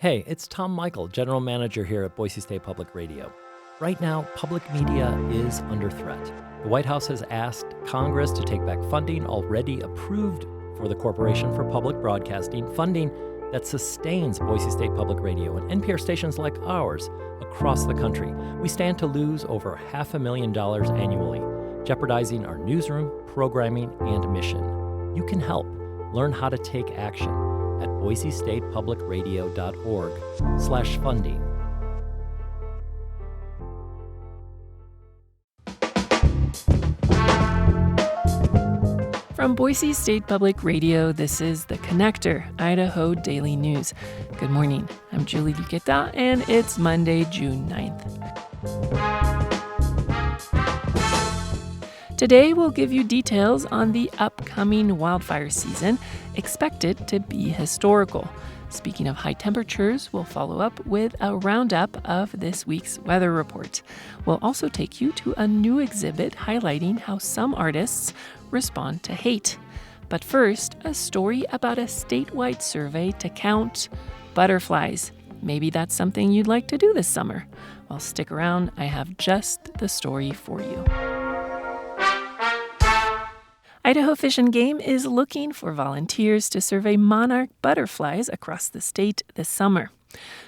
Hey, it's Tom Michael, General Manager here at Boise State Public Radio. Right now, public media is under threat. The White House has asked Congress to take back funding already approved for the Corporation for Public Broadcasting, funding that sustains Boise State Public Radio and NPR stations like ours across the country. We stand to lose over $500,000 annually, jeopardizing our newsroom, programming, and mission. You can help. Learn how to take action at boisestatepublicradio.org/funding. From Boise State Public Radio, this is The Connector, Idaho Daily News. Good morning. I'm Julie Duqueta, and it's Monday, June 9th. Today, we'll give you details on the upcoming wildfire season, expected to be historical. Speaking of high temperatures, we'll follow up with a roundup of this week's weather report. We'll also take you to a new exhibit highlighting how some artists respond to hate. But first, a story about a statewide survey to count butterflies. Maybe that's something you'd like to do this summer. Well, stick around. I have just the story for you. Idaho Fish and Game is looking for volunteers to survey monarch butterflies across the state this summer.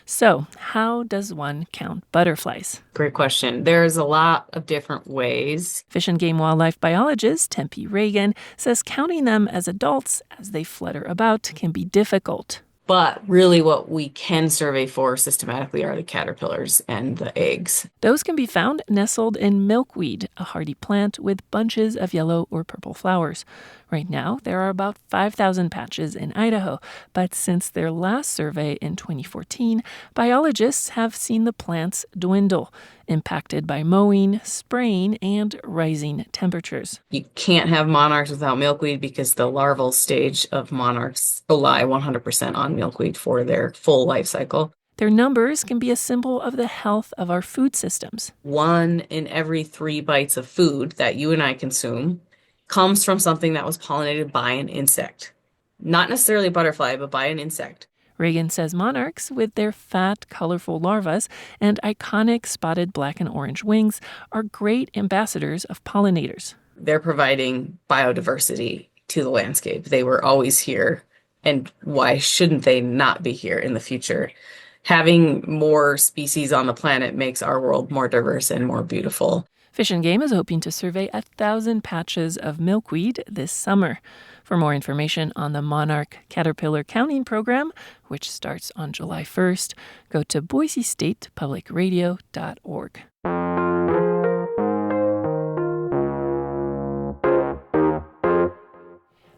So, how does one count butterflies? Great question. There's a lot of different ways. Fish and Game wildlife biologist Tempe Reagan says counting them as adults as they flutter about can be difficult. But really what we can survey for systematically are the caterpillars and the eggs. Those can be found nestled in milkweed, a hardy plant with bunches of yellow or purple flowers. Right now, there are about 5,000 patches in Idaho, but since their last survey in 2014, biologists have seen the plants dwindle, impacted by mowing, spraying, and rising temperatures. You can't have monarchs without milkweed because the larval stage of monarchs rely 100% on milkweed for their full life cycle. Their numbers can be a symbol of the health of our food systems. 1 in every 3 bites of food that you and I consume comes from something that was pollinated by an insect. Not necessarily a butterfly, but by an insect. Reagan says monarchs, with their fat, colorful larvae and iconic spotted black and orange wings, are great ambassadors of pollinators. They're providing biodiversity to the landscape. They were always here, and why shouldn't they not be here in the future? Having more species on the planet makes our world more diverse and more beautiful. Fish and Game is hoping to survey 1,000 patches of milkweed this summer. For more information on the Monarch Caterpillar Counting Program, which starts on July 1st, go to boisestatepublicradio.org.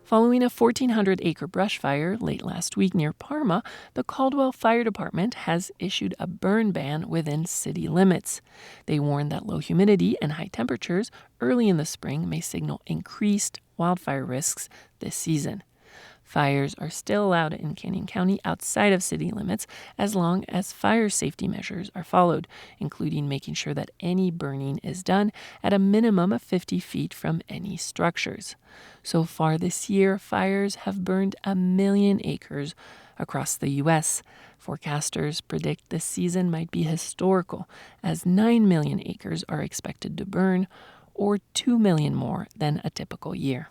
Following a 1,400-acre brush fire late last week near Parma, the Caldwell Fire Department has issued a burn ban within city limits. They warn that low humidity and high temperatures early in the spring may signal increased wildfire risks this season. Fires are still allowed in Canyon County outside of city limits as long as fire safety measures are followed, including making sure that any burning is done at a minimum of 50 feet from any structures. So far this year, fires have burned 1 million acres across the U.S. Forecasters predict this season might be historical, as 9 million acres are expected to burn, or 2 million more than a typical year.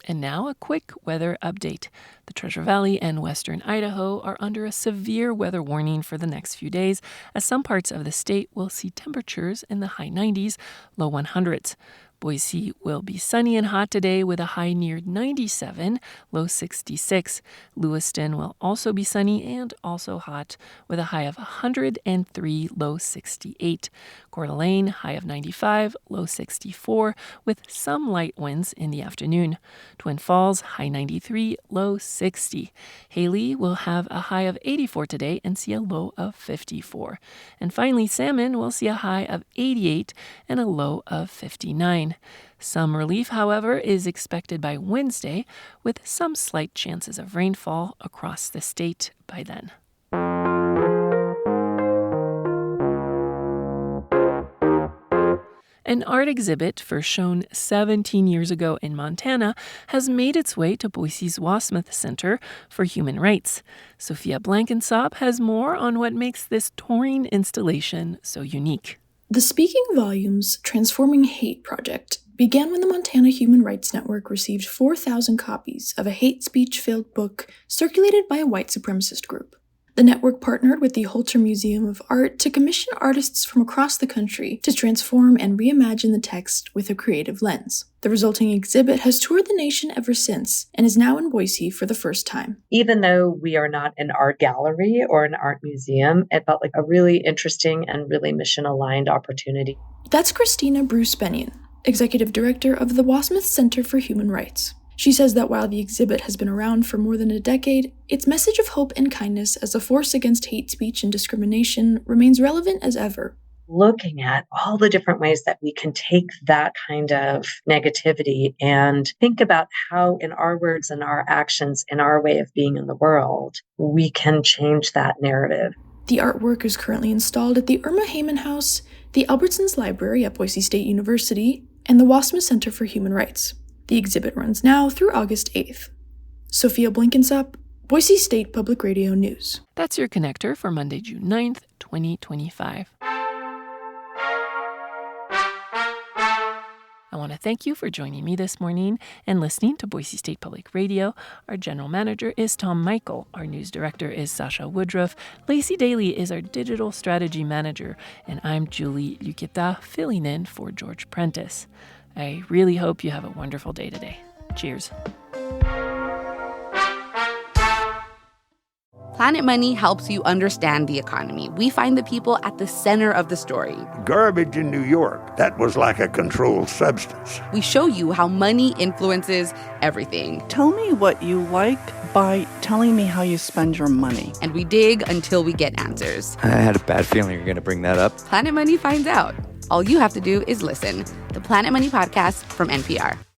And now a quick weather update. The Treasure Valley and western Idaho are under a severe weather warning for the next few days, as some parts of the state will see temperatures in the high 90s, low 100s. Boise will be sunny and hot today with a high near 97, low 66. Lewiston will also be sunny and also hot with a high of 103, low 68. Coeur d'Alene, high of 95, low 64, with some light winds in the afternoon. Twin Falls, high 93, low 60. Haley will have a high of 84 today and see a low of 54. And finally, Salmon will see a high of 88 and a low of 59. Some relief, however, is expected by Wednesday, with some slight chances of rainfall across the state by then. An art exhibit first shown 17 years ago in Montana has made its way to Boise's Wasmuth Center for Human Rights. Sophia Blankensop has more on what makes this touring installation so unique. The Speaking Volumes Transforming Hate project began when the Montana Human Rights Network received 4,000 copies of a hate speech-filled book circulated by a white supremacist group. The network partnered with the Holter Museum of Art to commission artists from across the country to transform and reimagine the text with a creative lens. The resulting exhibit has toured the nation ever since and is now in Boise for the first time. Even though we are not an art gallery or an art museum, it felt like a really interesting and really mission-aligned opportunity. That's Christina Bruce Bennion, Executive Director of the Wasmuth Center for Human Rights. She says that while the exhibit has been around for more than a decade, its message of hope and kindness as a force against hate speech and discrimination remains relevant as ever. Looking at all the different ways that we can take that kind of negativity and think about how in our words and our actions, in our way of being in the world, we can change that narrative. The artwork is currently installed at the Irma Heyman House, the Albertsons Library at Boise State University, and the Wasmuth Center for Human Rights. The exhibit runs now through August 8th. Sophia Blankensop, Boise State Public Radio News. That's your connector for Monday, June 9th, 2025. I want to thank you for joining me this morning and listening to Boise State Public Radio. Our general manager is Tom Michael. Our news director is Sasha Woodruff. Lacey Daly is our digital strategy manager. And I'm Julie Luqueta, filling in for George Prentice. I really hope you have a wonderful day today. Cheers. Planet Money helps you understand the economy. We find the people at the center of the story. Garbage in New York, that was like a controlled substance. We show you how money influences everything. Tell me what you like by telling me how you spend your money. And we dig until we get answers. I had a bad feeling you were going to bring that up. Planet Money finds out. All you have to do is listen. The Planet Money Podcast from NPR.